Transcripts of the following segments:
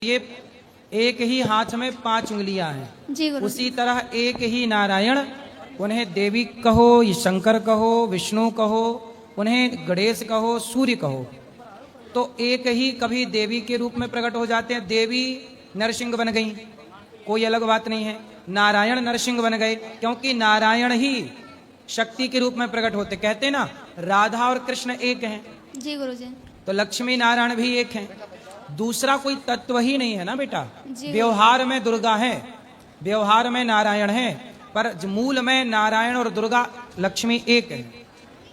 ये एक ही हाथ में 5 उंगलियां हैं जी गुरु। उसी तरह एक ही नारायण, उन्हें देवी कहो, ये शंकर कहो, विष्णु कहो, उन्हें गणेश कहो, सूर्य कहो, तो एक ही कभी देवी के रूप में प्रकट हो जाते हैं। देवी नरसिंह बन गई, कोई अलग बात नहीं है। नारायण नरसिंह बन गए क्योंकि नारायण ही शक्ति के रूप में प्रकट होते। कहते हैं ना, राधा और कृष्ण एक हैं, जी गुरु जी। तो लक्ष्मी नारायण भी एक हैं। दूसरा कोई तत्व ही नहीं है ना बेटा। जी। व्यवहार में दुर्गा है, व्यवहार में नारायण है, पर मूल में नारायण और दुर्गा लक्ष्मी एक है,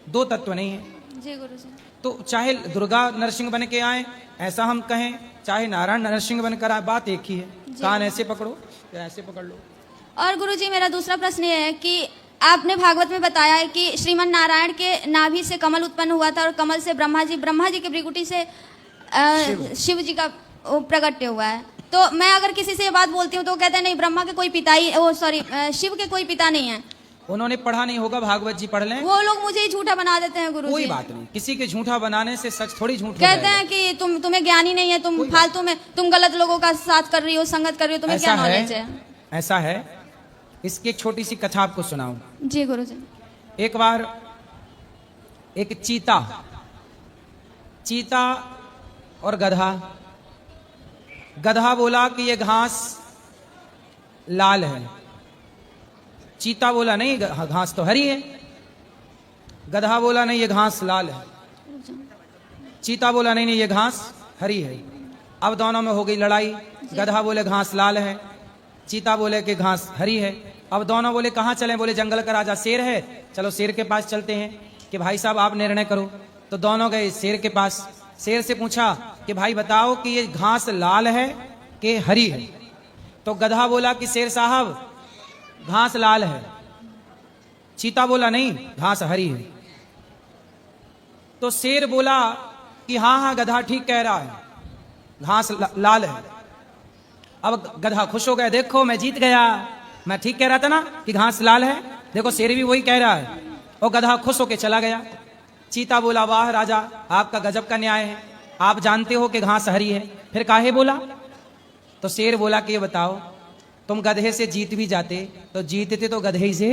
दो तत्व नहीं है। जी गुरु जी। तो चाहे दुर्गा नरसिंह बन के आए ऐसा हम कहें, चाहे नारायण नरसिंह बनकर आए, बात एक ही है। कान ऐसे पकड़ो या ऐसे पकड़ लो। और गुरु जी मेरा दूसरा प्रश्न ये है कि आपने भागवत में बताया है कि श्रीमन नारायण के नाभि से कमल उत्पन्न हुआ था और कमल से ब्रह्मा जी के भृकुटी से शिव जी का प्रकट्य हुआ है। तो मैं अगर किसी से ये बात बोलती हूँ तो वो कहते हैं नहीं, ब्रह्मा के कोई पिता ही, शिव के कोई पिता नहीं है। उन्होंने पढ़ा नहीं होगा, भागवत जी पढ़ लें। वो लोग मुझे ही झूठा बना देते हैं गुरु कोई जी। बात नहीं, किसी के झूठा बनाने से सच थोड़ी झूठ हो कहते जाएगा। हैं कि तुम्हें ज्ञान ही नहीं है, तुम फालतू में, तुम गलत लोगों का साथ कर रही हो, संगत कर रही हो, तुम्हें क्या नॉलेज है। ऐसा है। इसकी एक छोटी सी कथा आपको सुनाऊं। जी गुरु जी। एक बार एक चीता और गधा बोला कि ये घास लाल है। चीता बोला नहीं, घास तो हरी है। गधा बोला नहीं, ये घास लाल है। चीता बोला नहीं, ये घास हरी है। अब दोनों में हो गई लड़ाई। गधा बोले घास लाल है, चीता बोले कि घास हरी है। अब दोनों बोले कहाँ चलें? बोले जंगल का राजा शेर है, चलो शेर के पास चलते हैं कि भाई साहब आप निर्णय करो। तो दोनों गए शेर के पास। शेर से पूछा कि भाई बताओ कि ये घास लाल है कि हरी है? तो गधा बोला कि शेर साहब घास लाल है। चीता बोला नहीं, घास हरी है। तो शेर बोला कि हाँ हाँ गधा ठीक कह रहा है, घास लाल है। अब गधा खुश हो गया, देखो मैं जीत गया, मैं ठीक कह रहा था ना कि घास लाल है, देखो शेर भी वही कह रहा है। और गधा खुश होके चला गया। चीता बोला वाह राजा, आपका गजब का न्याय है, आप जानते हो कि घास हरी है, फिर काहे बोला? तो शेर बोला कि ये बताओ, तुम गधे से जीत भी जाते तो जीतते तो गधे ही से।